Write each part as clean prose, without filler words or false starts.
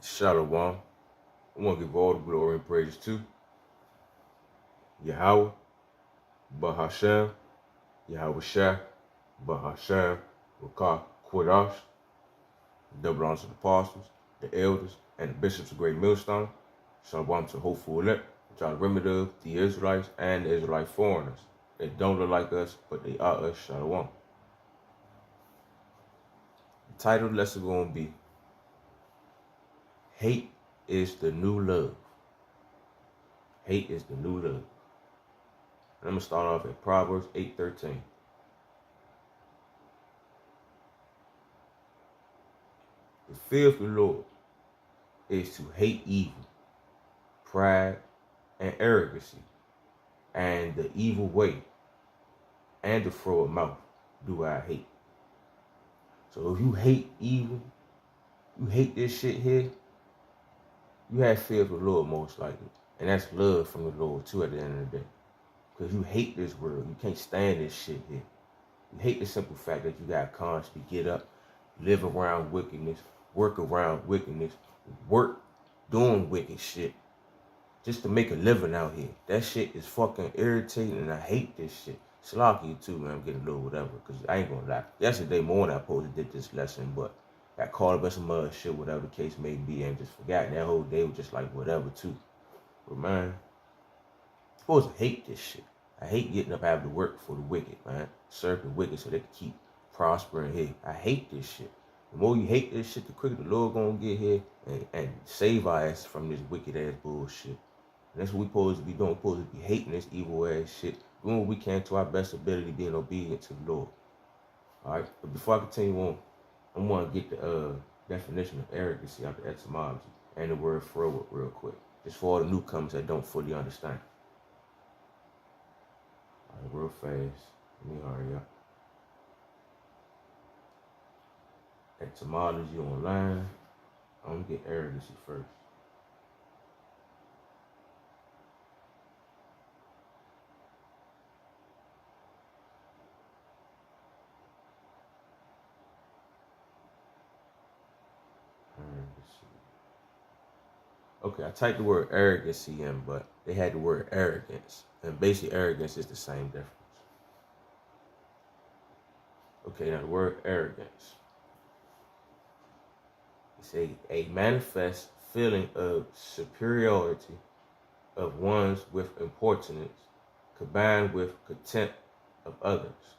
Shalom. I want to give all the glory and praise to Yahweh, Bahashem, Yahweh Shah, Bahashem, Rakah, Quadash, double honors to the apostles, the elders, and the bishops of Great Millstone. Shalom to hopeful elect, which are the remedy of the Israelites and the Israelite foreigners. They don't look like us, but they are us. Shalom. The title of the lesson is going to be Hate is the New Love. Hate is the new love. I'm going to start off at Proverbs 8:13. The fear of the Lord is to hate evil, pride, and arrogancy, and the evil way, and the froward mouth do I hate. So if you hate evil, you hate this shit here, you have fear of the Lord most likely. And that's love from the Lord too at the end of the day. Because you hate this world. You can't stand this shit here. You hate the simple fact that you got constantly get up, live around wickedness, work around wickedness, work doing wicked shit just to make a living out here. That shit is fucking irritating and I hate this shit. Slocky too, man. I'm getting a little whatever, because I ain't gonna lie. Yesterday morning I supposed to did this lesson, but got caught up in some other shit, whatever the case may be, and just forgot. That whole day was just like whatever too. But man, I'm supposed to hate this shit. I hate getting up having to work for the wicked, man. Serve the wicked so they can keep prospering here. I hate this shit. The more you hate this shit, the quicker the Lord gonna get here and save our ass from this wicked ass bullshit. And that's what we supposed to be doing. We're supposed to be hating this evil ass shit, doing what we can to our best ability, being obedient to the Lord. Alright, but before I continue on, I want to get the definition of arrogancy out the etymology and the word froward real quick, just for all the newcomers that don't fully understand. Alright, real fast. Let me hurry up. Etymology online. I'm gonna get arrogancy first. Okay, I typed the word arrogancy in, but they had the word arrogance. And basically arrogance is the same difference. Okay, now the word arrogance. It's a manifest feeling of superiority of ones with importance combined with contempt of others.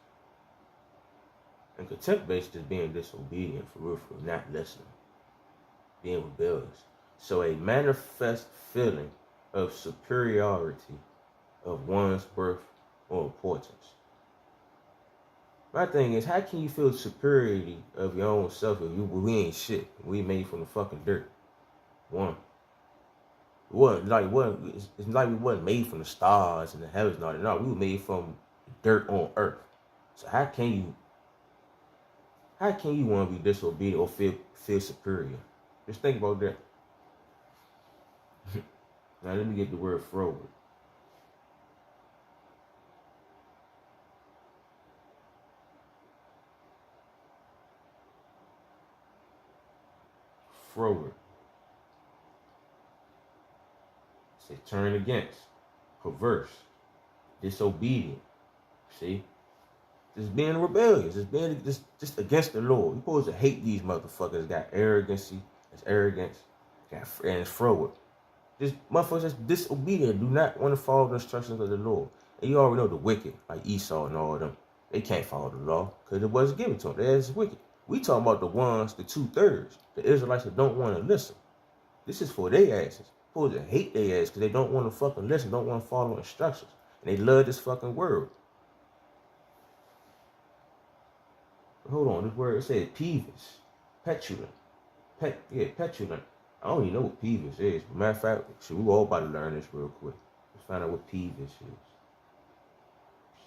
And contempt basically is being disobedient, for real, not listening, being rebellious. So a manifest feeling of superiority of one's worth or importance. My thing is, how can you feel superiority of your own self if we ain't shit? We made from the fucking dirt. One. It's like we wasn't made from the stars and the heavens and all that. No, we were made from dirt on earth. So how can you want to be disobedient or feel superior? Just think about that. Now let me get the word froward. Froward. Say turn against, perverse, disobedient. See? Just being rebellious, just being just against the Lord. You're supposed to hate these motherfuckers. Got arrogancy, it's arrogance, and it's froward. This motherfuckers just disobedient, do not want to follow the instructions of the Lord. And you already know the wicked, like Esau and all of them. They can't follow the law because it wasn't given to them. They're as wicked. We talking about the ones, the 2/3, the Israelites that don't want to listen. This is for their asses. Supposed to hate their ass because they don't want to fucking listen, don't want to follow instructions. And they love this fucking word. Hold on, this word, it said peevish, petulant. Petulant. I don't even know what peevish is. But matter of fact, we all about to learn this real quick. Let's find out what peevish is.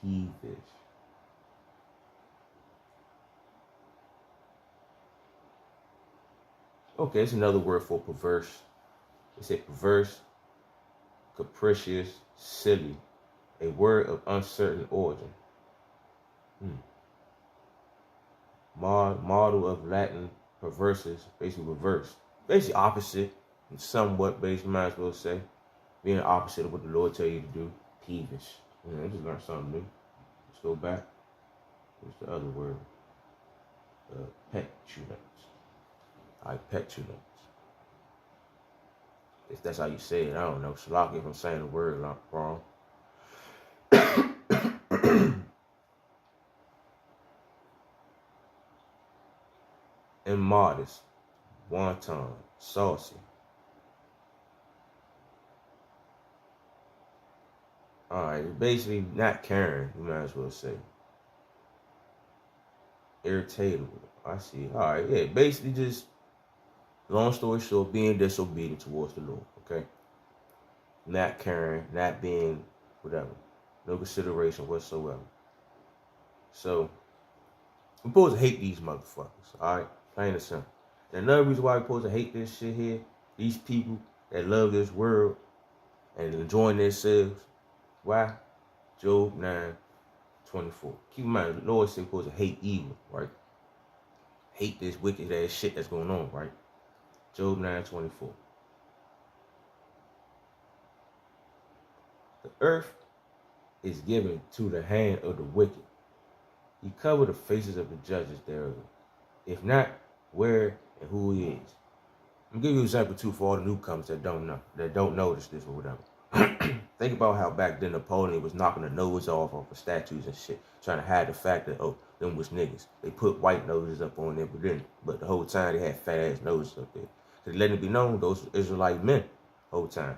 Peevish. Okay, it's another word for perverse. It said perverse, capricious, silly. A word of uncertain origin. Model of Latin perversus, basically reversed. basically opposite, and somewhat basically, might as well say, being the opposite of what the Lord tell you to do. Peevish. I just learned something new. Let's go back. What's the other word? Petulant. Petulant. If that's how you say it, I don't know. Shalaki if I'm saying the word wrong. Immodest, wanton, saucy. Alright, basically not caring, you might as well say. Irritatable. I see. Alright, yeah, basically just, long story short, being disobedient towards the Lord, okay? Not caring, not being whatever. No consideration whatsoever. So, we're supposed to hate these motherfuckers, alright? Plain and simple. And another reason why we're supposed to hate this shit here, these people that love this world and enjoying themselves. Why? Job 9:24. Keep in mind, the Lord said we're supposed to hate evil, right? Hate this wicked ass shit that's going on, right? Job 9:24. The earth is given to the hand of the wicked. He covered the faces of the judges thereof. If not, where and who he is. I'm gonna give you an example too for all the newcomers that don't notice this or whatever. Think about how back then Napoleon was knocking the nose off of statues and shit, trying to hide the fact that, oh, them was niggas. They put white noses up on there, but the whole time they had fat ass noses up there. So they let it be known those were Israelite men the whole time.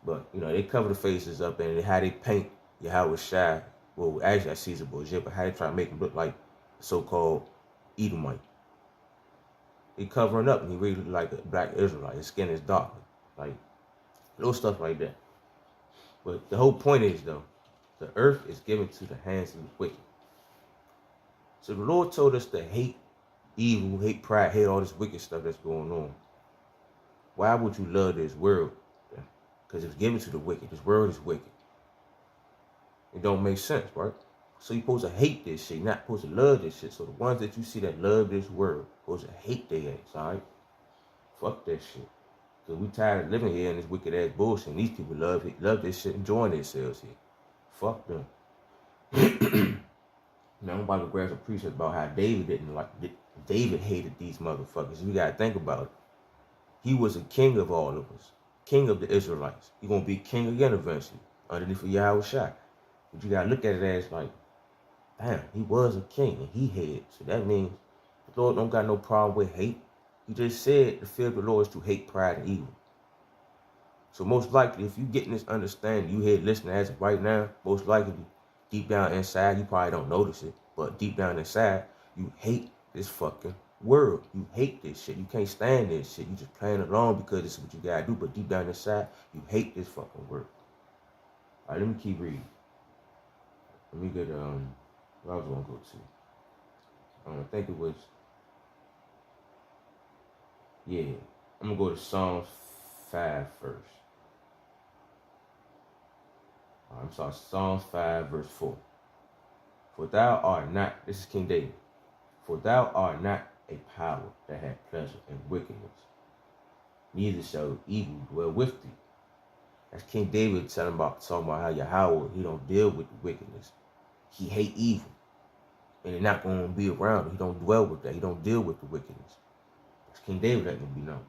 But, you know, they cover the faces up and how they paint Yahweh Shai. Well, actually, that's Caesar Borgia, but how they try to make him look like so-called Edomite. He covering up and he really look like a black Israelite. His skin is dark. Like, little stuff like that. But the whole point is, though, the earth is given to the hands of the wicked. So the Lord told us to hate evil, hate pride, hate all this wicked stuff that's going on. Why would you love this world? Because it's given to the wicked. This world is wicked. It don't make sense, right? So you're supposed to hate this shit, not supposed to love this shit. So the ones that you see that love this world, supposed to hate their ass, all right? Fuck that shit. Because we tired of living here in this wicked ass bullshit. And these people love this shit, enjoying themselves here. Fuck them. Now I'm about to grab some precepts about how David hated these motherfuckers. You gotta think about it. He was a king of all of us. King of the Israelites. He's gonna be king again eventually. Underneath of Yahweh Shai. But you gotta look at it as like, damn, he was a king and he hated. So that means the Lord don't got no problem with hate. He just said the fear of the Lord is to hate pride and evil. So most likely, if you getting this understanding, you here listening as of right now, most likely deep down inside, you probably don't notice it, but deep down inside, you hate this fucking world. You hate this shit. You can't stand this shit. You just playing along because this is what you gotta do, but deep down inside, you hate this fucking world. All right, let me keep reading. Let me get, where I was gonna go to. I think it was, yeah, I'm gonna go to Psalms 5 first. I'm sorry, Psalms 5 verse 4. For thou art not, this is King David, for thou art not a power that hath pleasure in wickedness, neither shall evil dwell with thee. That's King David talking about how Yahweh, he don't deal with the wickedness. He hate evil. And they're not going to be around. He don't dwell with that. He don't deal with the wickedness. That's King David letting it be known.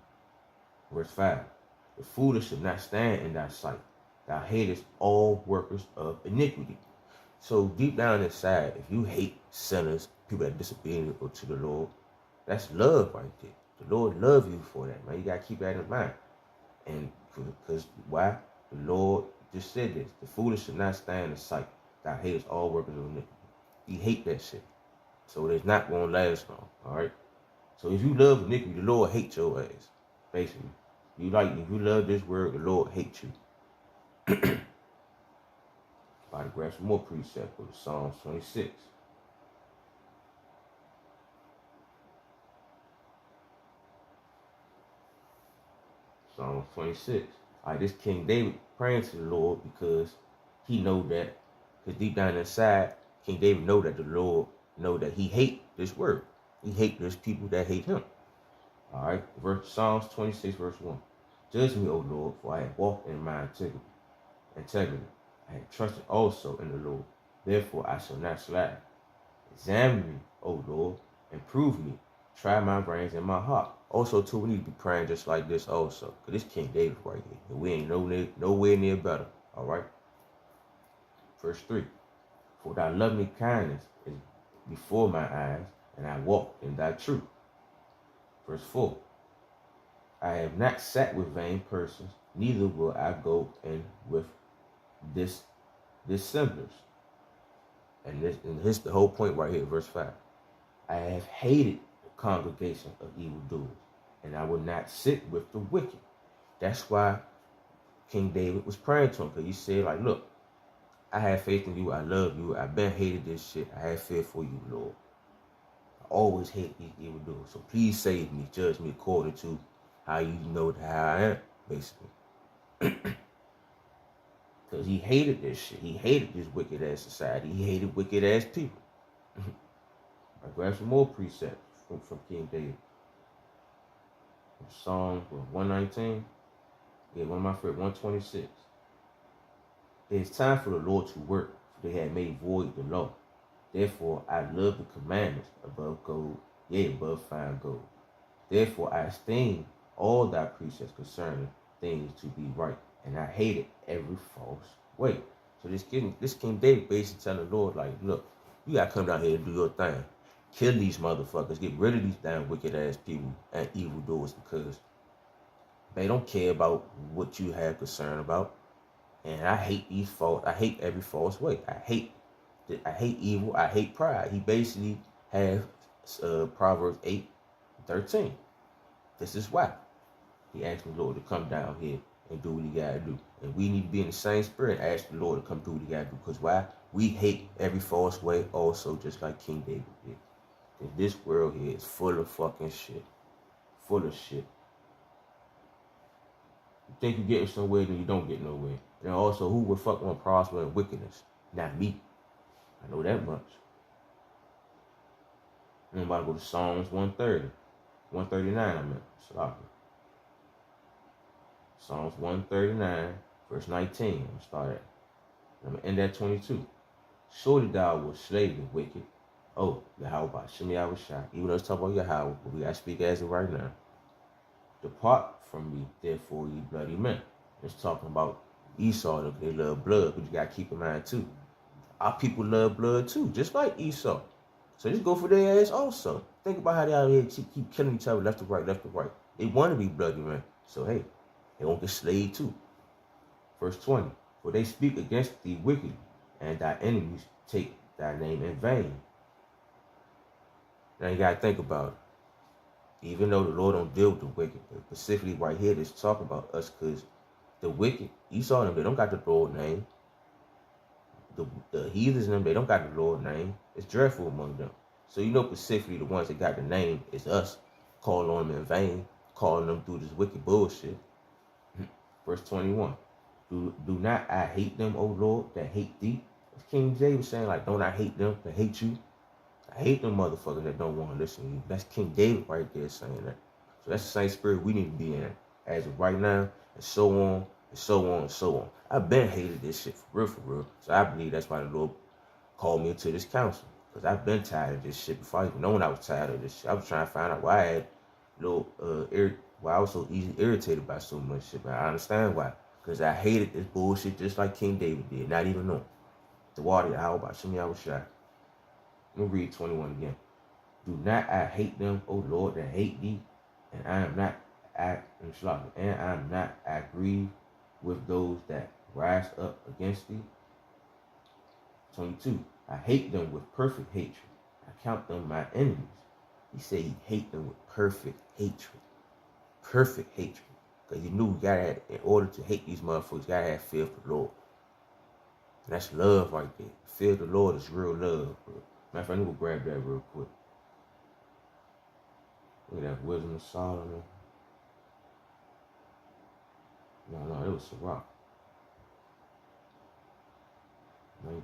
Verse 5. The foolish shall not stand in thy sight. Thou hatest all workers of iniquity. So deep down inside, if you hate sinners, people that disobedient to the Lord, that's love right there. The Lord loves you for that, man. You got to keep that in mind. And because why? The Lord just said this. The foolish shall not stand in sight. Thou hatest all workers of iniquity. You hate that shit. So it's not going to last long, all right? So if you love iniquity, the Lord hates your ass, basically. If you love this word, the Lord hates you. About to grab some more precepts with Psalms 26. Psalms 26. All right, this King David praying to the Lord because he know that, because deep down inside, King David know that the Lord know that he hate this word. He hate those people that hate him. All right, Psalms 26, verse 1. Judge me, O Lord, for I have walked in my integrity. I have trusted also in the Lord. Therefore I shall not slack. Examine me, O Lord, and prove me. Try my brains and my heart. Also, too, we need to be praying just like this also. Because this King David right here. And we ain't nowhere near better. All right? Verse 3. For thy loving kindness is before my eyes, and I walk in thy truth. Verse 4. I have not sat with vain persons, neither will I go in with dissemblers. And this the whole point right here, verse 5. I have hated the congregation of evildoers, and I will not sit with the wicked. That's why King David was praying to him, because he said, like, look, I have faith in you, I love you, I've been hated this shit, I have fear for you, Lord. I always hate these evildoers, so please save me, judge me according to how you know how I am, basically. Because he hated this shit. He hated this wicked ass society. He hated wicked ass people. I grabbed some more precepts from King David. Psalm 119. Yeah, one of my favorite, 126. It is time for the Lord to work, for they have made void the law. Therefore I love the commandments above gold, yea, above fine gold. Therefore I esteem all thy precepts concerning things to be right, and I hated every false way. So this King David basically telling the Lord, like, look, you gotta come down here and do your thing. Kill these motherfuckers. Get rid of these damn wicked ass people and evildoers, because they don't care about what you have concern about. And I hate I hate every false way. I hate evil. I hate pride. He basically has Proverbs 8:13. This is why he asked the Lord to come down here and do what he gotta do. And we need to be in the same spirit, ask the Lord to come do what he gotta do. Because why? We hate every false way also, just like King David did. Because this world here is full of fucking shit. Full of shit. You think you're getting somewhere, then you don't get nowhere. And also, who would fuck want to prosper in wickedness? Not me. I know that much. I'm about to go to Psalms 130. 139, I meant. Psalms 139, verse 19. I'm going to start at. I'm going to end at 22. Surely thou wilt slay the wicked. Oh, Yahweh, Shemi Yahushua. Even though it's talking about Yahweh, but we got to speak as of right now. Depart from me, therefore, ye bloody men. It's talking about Esau. They love blood, but you got to keep in mind, too. Our people love blood, too, just like Esau. So just go for their ass also. Think about how they out here keep killing each other left to right, left to right. They want to be bloody men. So, hey, they won't get slayed, too. Verse 20. For they speak against thee wicked, and thy enemies take thy name in vain. Now you got to think about it. Even though the Lord don't deal with the wicked, specifically right here, this talking about us, because the wicked, Esau and them, they don't got the Lord name. The heathens and them, they don't got the Lord name. It's dreadful among them. So you know specifically the ones that got the name is us, calling on them in vain, calling them through this wicked bullshit. Verse 21. Do not I hate them, O Lord, that hate thee? As King David saying, like, don't I hate them that hate you? I hate them motherfuckers that don't want to listen to you. That's King David right there saying that. So that's the same spirit we need to be in as of right now, and so on, and so on, and so on. I've been hated this shit for real. So I believe that's why the Lord called me into this council. Because I've been tired of this shit before I even known I was tired of this shit. I was trying to find out why I had why I was so easily irritated by so much shit. But I understand why. Because I hated this bullshit just like King David did, not even knowing. The water, how about Shemi Yahushua. Let me read 21 again. Do not I hate them, O Lord, that hate thee, and I am not I grieve with those that rise up against thee. 22. I hate them with perfect hatred. I count them my enemies. He said he hate them with perfect hatred. Perfect hatred. Because you knew you gotta have, in order to hate these motherfuckers, you gotta have fear for the Lord. And that's love right there. Fear of the Lord is real love, bro. Matter of fact, I'm gonna grab that real quick. Look at that Wisdom of Solomon. No, it was Sirach. 19.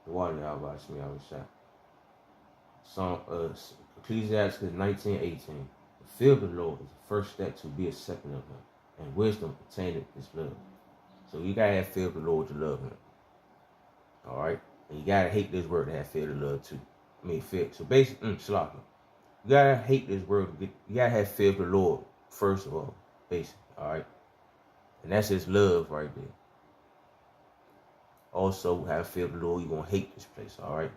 The water out by me, I was shot. Psalm Ecclesiastes 19:18. The fear of the Lord is the first step to be accepting of him, and wisdom attaineth his love. So you gotta have fear of the Lord to love him. Alright? And you gotta hate this word to have fear to love too. I mean fear. So basically, Shalaka. You gotta hate this word. You gotta have fear of the Lord, first of all. Basically. Alright? And that's his love right there. Also, have fear of the Lord, you're gonna hate this place, alright?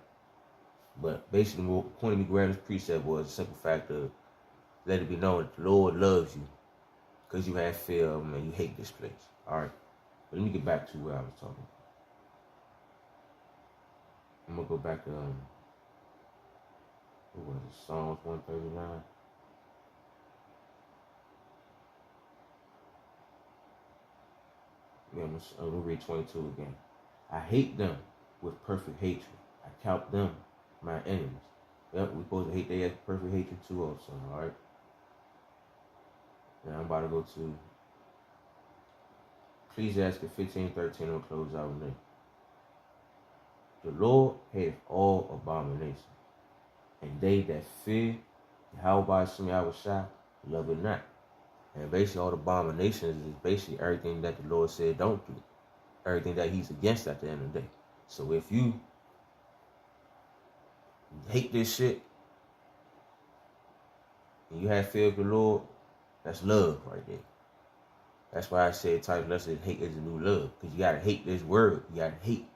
But basically, the point of me grabbing this precept was a simple fact of let it be known that the Lord loves you because you have fear of him and you hate this place, alright? But let me get back to where I was talking. I'm gonna go back to what was it? Psalms 139. Yeah, I'm gonna read 22 again. I hate them with perfect hatred. I count them my enemies. Yep, we're supposed to hate their perfect hatred too also, alright? Now I'm about to go to Ecclesiastes 15:13. I'll close out with it. The Lord hateth all abominations, and they that fear Yahweh Shai love it not. And basically all the abominations is basically everything that the Lord said don't do. Everything that he's against at the end of the day. So if you hate this shit and you have fear of the Lord, that's love right there. That's why I said type lesson hate is the new love. Because you gotta hate this word. You gotta hate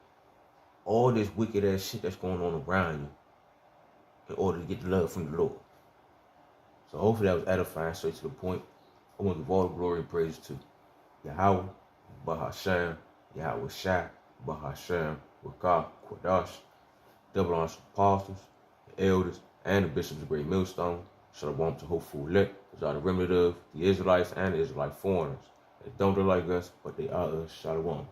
all this wicked ass shit that's going on around you in order to get the love from the Lord. So hopefully that was edifying, straight to the point. I want to give all the glory and praise to Yahweh, Bahashem, Yahweh Shai, Bahashem, Wakah, Quadash, double honors to the apostles, the elders, and the bishops of Great Millstone. Shalom to hopeful elect, which are the remnant of the Israelites and the Israelite foreigners. They don't look like us, but they are us. Shalom.